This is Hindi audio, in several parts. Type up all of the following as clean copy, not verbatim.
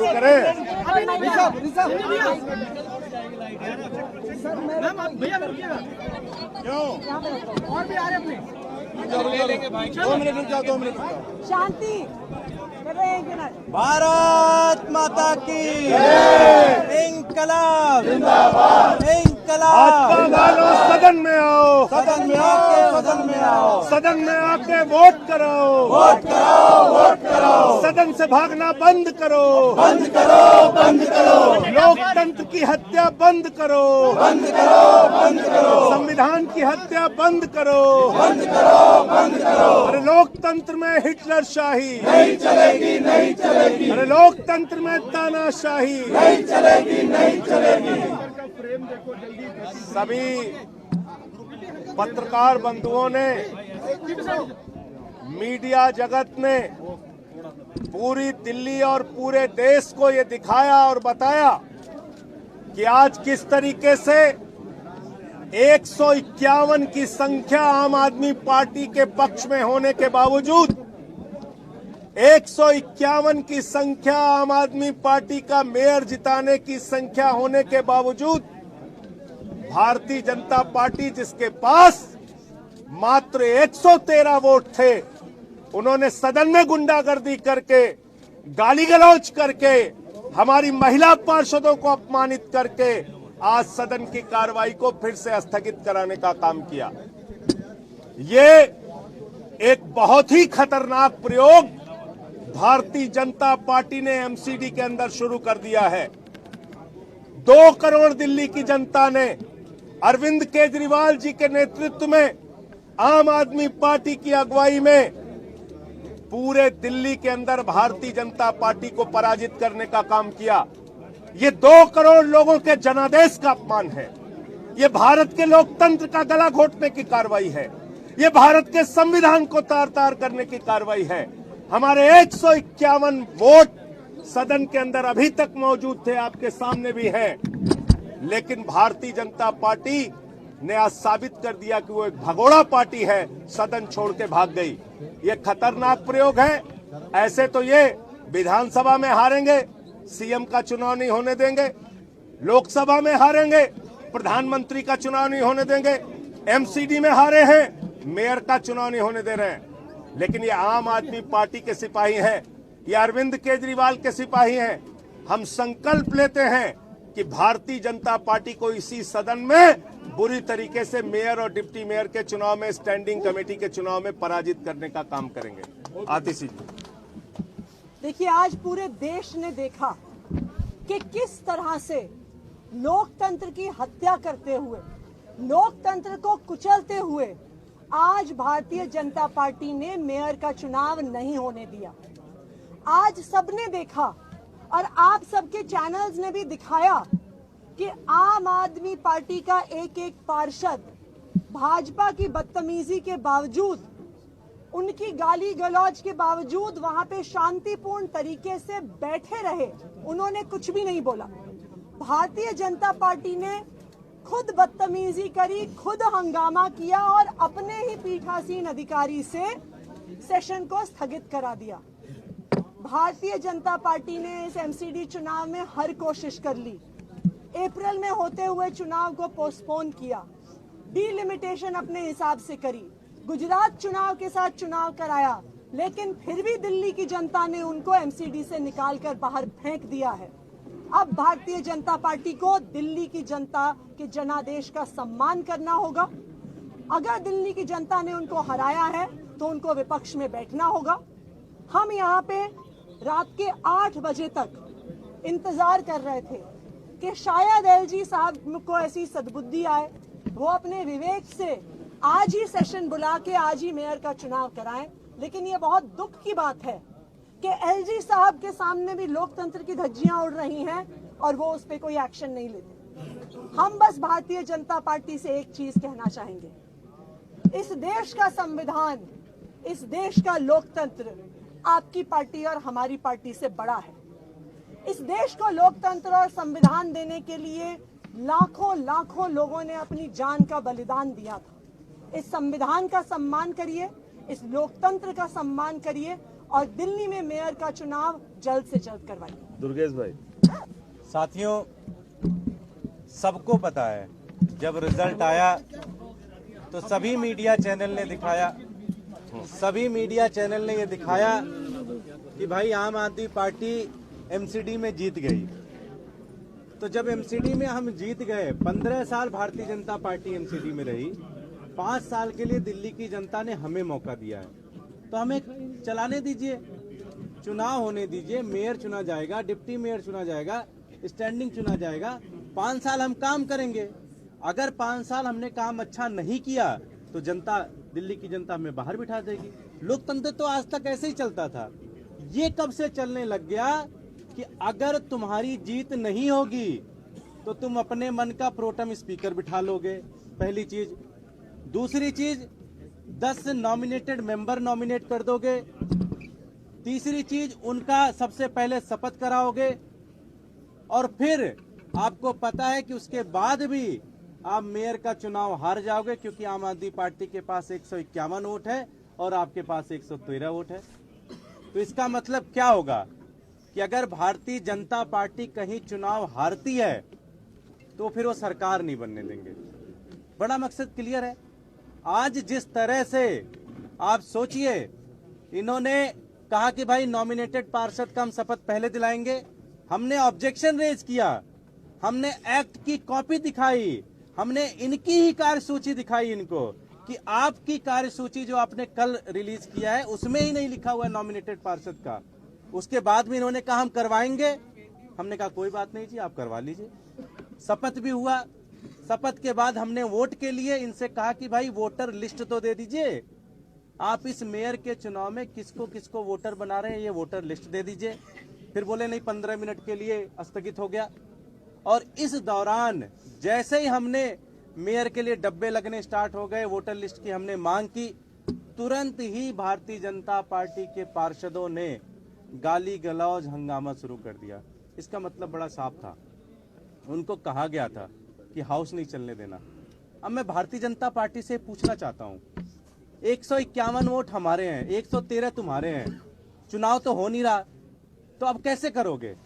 शुरू करें। क्यों और भी आ रहे अपने 2 मिनट रुक जाओ, 2 मिनट रुक जाओ। शांति। भारत माता की इंकलाब भाजपा इंकलाब। वालों सदन में आओ, सदन में आके सदन में आओ, सदन में आके वोट करो, वोट करो, वोट करो, सदन से भागना बंद करो, बंद करो, बंद करो, लोकतंत्र की हत्या बंद करो, बंद करो, बंद करो, संविधान की हत्या बंद करो, बंद करो, बंद करो। अरे लोकतंत्र में हिटलर शाही नहीं चलेगी, नहीं चलेगी, अरे लोकतंत्र में तानाशाही नहीं चलेगी, नहीं चलेगी। सभी पत्रकार बंधुओं ने, मीडिया जगत ने पूरी दिल्ली और पूरे देश को ये दिखाया और बताया कि आज किस तरीके से 151 की संख्या आम आदमी पार्टी के पक्ष में होने के बावजूद 151 की संख्या आम आदमी पार्टी का मेयर जिताने की संख्या होने के बावजूद भारतीय जनता पार्टी, जिसके पास मात्र 113 वोट थे, उन्होंने सदन में गुंडागर्दी करके, गाली गलौज करके, हमारी महिला पार्षदों को अपमानित करके आज सदन की कार्रवाई को फिर से स्थगित कराने का काम किया। ये एक बहुत ही खतरनाक प्रयोग भारतीय जनता पार्टी ने एमसीडी के अंदर शुरू कर दिया है। 2 करोड़ दिल्ली की जनता ने अरविंद केजरीवाल जी के नेतृत्व में, आम आदमी पार्टी की अगुवाई में पूरे दिल्ली के अंदर भारतीय जनता पार्टी को पराजित करने का काम किया। ये 2 करोड़ लोगों के जनादेश का अपमान है। ये भारत के लोकतंत्र का गला घोटने की कार्रवाई है। ये भारत के संविधान को तार तार करने की कार्रवाई है। हमारे 151 वोट सदन के अंदर अभी तक मौजूद थे, आपके सामने भी हैं, लेकिन भारतीय जनता पार्टी ने आज साबित कर दिया कि वो एक भगोड़ा पार्टी है, सदन छोड़ के भाग गई। ये खतरनाक प्रयोग है। ऐसे तो ये विधानसभा में हारेंगे, सीएम का चुनाव नहीं होने देंगे, लोकसभा में हारेंगे, प्रधानमंत्री का चुनाव नहीं होने देंगे, एमसीडी में हारे हैं, मेयर का चुनाव नहीं होने दे रहे हैं। लेकिन ये आम आदमी पार्टी के सिपाही हैं, ये अरविंद केजरीवाल के सिपाही हैं। हम संकल्प लेते हैं कि भारतीय जनता पार्टी को इसी सदन में बुरी तरीके से मेयर और डिप्टी मेयर के चुनाव में, स्टैंडिंग कमेटी के चुनाव में पराजित करने का काम करेंगे। आतिशी जी, देखिए, आज पूरे देश ने देखा कि किस तरह से लोकतंत्र की हत्या करते हुए, लोकतंत्र को कुचलते हुए आज भारतीय जनता पार्टी ने मेयर का चुनाव नहीं होने दिया। आज सबने देखा और आप सबके चैनल्स ने भी दिखाया कि आम आदमी पार्टी का एक एक पार्षद भाजपा की बदतमीजी के बावजूद, उनकी गाली गलौज के बावजूद वहां पे शांतिपूर्ण तरीके से बैठे रहे। उन्होंने कुछ भी नहीं बोला। भारतीय जनता पार्टी ने खुद बदतमीजी करी, खुद हंगामा किया और अपने ही पीठासीन अधिकारी से सेशन को स्थगित करा दिया। भारतीय जनता पार्टी ने इस एमसीडी चुनाव में हर कोशिश कर ली। अप्रैल में होते हुए चुनाव को पोस्टपोन किया, डिलिमिटेशन अपने हिसाब से करी, गुजरात चुनाव के साथ चुनाव कराया, लेकिन फिर भी दिल्ली की जनता ने उनको एमसीडी से निकालकर बाहर फेंक दिया है। अब भारतीय जनता पार्टी को दिल्ली की जनता के जनादेश का सम्मान करना होगा। अगर दिल्ली की जनता ने उनको हराया है तो उनको विपक्ष में बैठना होगा। हम यहाँ पे रात के 8 बजे तक इंतजार कर रहे थे कि शायद एलजी साहब को ऐसी सद्बुद्धि आए, वो अपने विवेक से आज ही सेशन बुला के आज ही मेयर का चुनाव कराएं। लेकिन ये बहुत दुख की बात है कि एलजी साहब के सामने भी लोकतंत्र की धज्जियां उड़ रही हैं और वो उस पर कोई एक्शन नहीं लेते। हम बस भारतीय जनता पार्टी से एक चीज कहना चाहेंगे, इस देश का संविधान, इस देश का लोकतंत्र आपकी पार्टी और हमारी पार्टी से बड़ा है। इस देश को लोकतंत्र और संविधान देने के लिए लाखों लाखों लोगों ने अपनी जान का बलिदान दिया था। इस संविधान का सम्मान करिए, इस लोकतंत्र का सम्मान करिए और दिल्ली में मेयर का चुनाव जल्द से जल्द करवाइए। दुर्गेश भाई, साथियों, सबको पता है जब रिजल्ट आया तो सभी मीडिया चैनल ने ये दिखाया कि भाई आम आदमी पार्टी एमसीडी में जीत गई। तो जब एमसीडी में हम जीत गए, 15 साल भारतीय जनता पार्टी एमसीडी में रही, 5 साल के लिए दिल्ली की जनता ने हमें मौका दिया है, तो हमें चलाने दीजिए, चुनाव होने दीजिए। मेयर चुना जाएगा, डिप्टी मेयर चुना जाएगा, स्टैंडिंग चुना जाएगा। 5 साल हम काम करेंगे। अगर 5 साल हमने काम अच्छा नहीं किया तो जनता, दिल्ली की जनता हमें बाहर बिठा देगी। लोकतंत्र तो आज तक ऐसे ही चलता था। ये कब से चलने लग गया कि अगर तुम्हारी जीत नहीं होगी तो तुम अपने मन का प्रोटेम स्पीकर बिठा लोगे, पहली चीज। दूसरी चीज, 10 नॉमिनेटेड मेंबर नॉमिनेट कर दोगे। तीसरी चीज, उनका सबसे पहले शपथ कराओगे। और फिर आपको पता है कि उसके बाद भी आप मेयर का चुनाव हार जाओगे, क्योंकि आम आदमी पार्टी के पास 151 वोट है और आपके पास 113 वोट है। तो इसका मतलब क्या होगा कि अगर भारतीय जनता पार्टी कहीं चुनाव हारती है तो फिर वो सरकार नहीं बनने देंगे। बड़ा मकसद क्लियर है। आज जिस तरह से आप सोचिए, इन्होंने कहा कि भाई नॉमिनेटेड पार्षद का हम शपथ पहले दिलाएंगे। हमने ऑब्जेक्शन रेज किया, हमने एक्ट की कॉपी दिखाई, हमने इनकी ही कार्यसूची दिखाई इनको कि आपकी कार्यसूची जो आपने कल रिलीज किया है उसमें ही नहीं लिखा हुआ है नॉमिनेटेड पार्षद का। उसके बाद भी इन्होंने कहा हम करवाएंगे। हमने कहा कोई बात नहीं जी, आप करवा लीजिए। शपथ भी हुआ। शपथ के बाद हमने वोट के लिए इनसे कहा कि भाई वोटर लिस्ट तो दे दीजिए, आप इस मेयर के चुनाव में किसको किसको वोटर बना रहे हैं ये वोटर लिस्ट दे दीजिए। फिर बोले नहीं, 15 मिनट के लिए स्थगित हो गया। और इस दौरान जैसे ही हमने मेयर के लिए डब्बे लगने स्टार्ट हो गए, वोटर लिस्ट की हमने मांग की, तुरंत ही भारतीय जनता पार्टी के पार्षदों ने गाली गलौज हंगामा शुरू कर दिया। इसका मतलब बड़ा साफ था, उनको कहा गया था कि हाउस नहीं चलने देना। अब मैं भारतीय जनता पार्टी से पूछना चाहता हूं, 151 वोट हमारे हैं, 113 तुम्हारे हैं, चुनाव तो हो नहीं रहा, तो अब कैसे करोगे?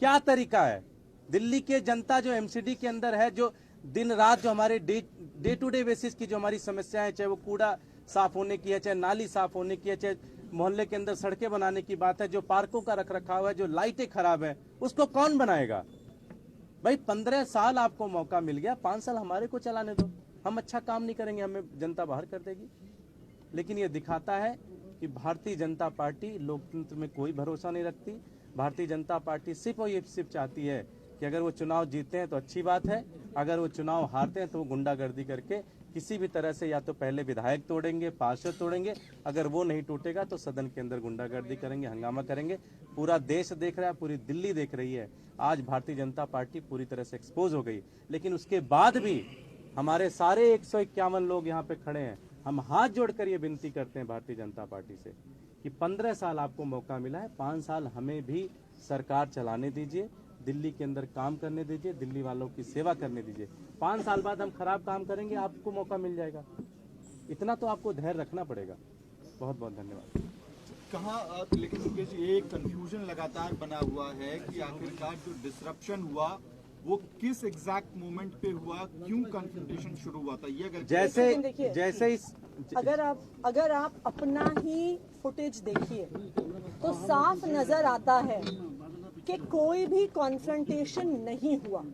क्या तरीका है? दिल्ली के जनता जो एमसीडी के अंदर है, जो दिन रात जो हमारे डे टू डे बेसिस की जो हमारी समस्याएं, चाहे वो कूड़ा साफ होने की है, चाहे नाली साफ होने की है, चाहे मोहल्ले के अंदर सड़कें बनाने की बात है, जो पार्कों का रख रखाव है, जो लाइटें खराब है, उसको कौन बनाएगा? भाई 15 साल आपको मौका मिल गया, 5 साल हमारे को चलाने दो। हम अच्छा काम नहीं करेंगे, हमें जनता बाहर कर देगी। लेकिन ये दिखाता है कि भारतीय जनता पार्टी लोकतंत्र में कोई भरोसा नहीं रखती। भारतीय जनता पार्टी सिर्फ और सिर्फ चाहती है कि अगर वो चुनाव जीतते हैं तो अच्छी बात है, अगर वो चुनाव हारते हैं तो वो गुंडागर्दी करके किसी भी तरह से या तो पहले विधायक तोड़ेंगे, पार्षद तोड़ेंगे, अगर वो नहीं टूटेगा तो सदन के अंदर गुंडागर्दी करेंगे, हंगामा करेंगे। पूरा देश देख रहा है, पूरी दिल्ली देख रही है। आज भारतीय जनता पार्टी पूरी तरह से एक्सपोज हो गई, लेकिन उसके बाद भी हमारे सारे 151 लोग यहाँ पे खड़े हैं। हम हाथ जोड़कर ये विनती करते हैं भारतीय जनता पार्टी से कि 15 साल आपको मौका मिला है, 5 साल हमें भी सरकार चलाने दीजिए, दिल्ली के अंदर काम करने दीजिए, दिल्ली वालों की सेवा करने दीजिए। 5 साल बाद हम खराब काम करेंगे, आपको मौका मिल जाएगा। इतना तो आपको धैर्य रखना पड़ेगा। बहुत बहुत धन्यवाद। कहाँ लेकिन मुकेश जी, एक कंफ्यूजन लगातार बना हुआ है कि आखिरकार जो डिसरप्शन हुआ वो किस एग्जैक्ट मोमेंट पे हुआ, क्यों कन्फ्रंटेशन शुरू हुआ था? ये अगर जैसे अगर आप अपना ही फुटेज देखिए तो साफ नजर आता है कि कोई भी कॉन्फ्रंटेशन नहीं हुआ।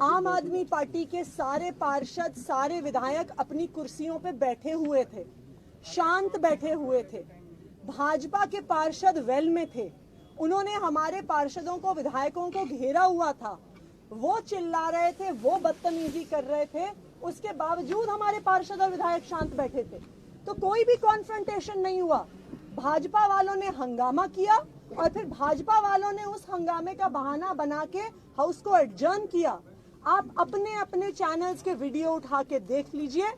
आम आदमी पार्टी के सारे पार्षद, सारे विधायक अपनी कुर्सियों पे बैठे हुए थे, शांत बैठे हुए थे। भाजपा के पार्षद वेल में थे, उन्होंने हमारे पार्षदों को, विधायकों को घेरा हुआ था, वो चिल्ला रहे थे, वो बदतमीजी कर रहे थे, उसके बावजूद हमारे पार्षद और विधायक शांत बैठे थे। तो कोई भी कॉन्फ्रंटेशन नहीं हुआ। भाजपा वालों ने हंगामा किया और फिर भाजपा वालों ने उस हंगामे का बहाना बना के हाउस को एडजर्न किया। आप अपने अपने चैनल्स के वीडियो उठा के देख लीजिए।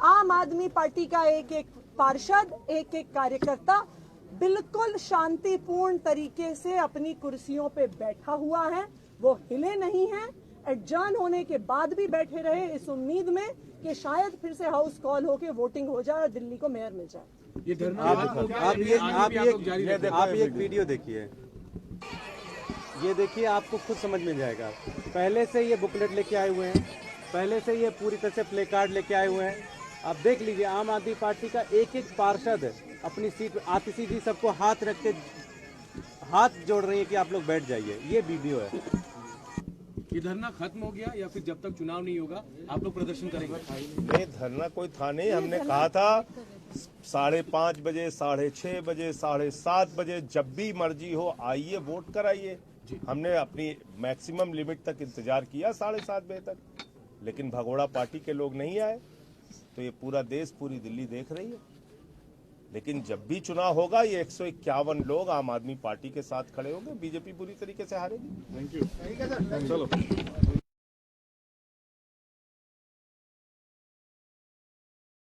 आम आदमी पार्टी का एक एक पार्षद, एक एक कार्यकर्ता बिल्कुल शांतिपूर्ण तरीके से अपनी कुर्सियों पे बैठा हुआ है, वो हिले नहीं है। एडजर्न होने के बाद भी बैठे रहे इस उम्मीद में कि शायद फिर से हाउस कॉल होके वोटिंग हो जाए और दिल्ली को मेयर मिल जाए। ये धरना आप एक वीडियो देखिए, ये देखिए, आपको खुद समझ में जाएगा। पहले से ये बुकलेट लेके आए हुए हैं, पहले से ये पूरी तरह से प्ले कार्ड लेके आए हुए हैं। आप देख लीजिए, आम आदमी पार्टी का एक एक पार्षद अपनी सीट पे, आतिशी जी सबको हाथ रख के हाथ जोड़ रही है कि आप लोग बैठ जाइए। ये वीडियो है। ये धरना खत्म हो गया या फिर जब तक चुनाव नहीं होगा आप लोग प्रदर्शन करेंगे? नहीं, धरना कोई था नहीं। हमने कहा था 5:30 बजे, 6:30 बजे, 7:30 बजे, जब भी मर्जी हो आइए, वोट कराइए। हमने अपनी मैक्सिमम लिमिट तक इंतजार किया 7:30 बजे तक, लेकिन भगोड़ा पार्टी के लोग नहीं आए। तो ये पूरा देश, पूरी दिल्ली देख रही है। लेकिन जब भी चुनाव होगा, ये 151 लोग आम आदमी पार्टी के साथ खड़े होंगे। बीजेपी पूरी तरीके से हारेगी। Thank you.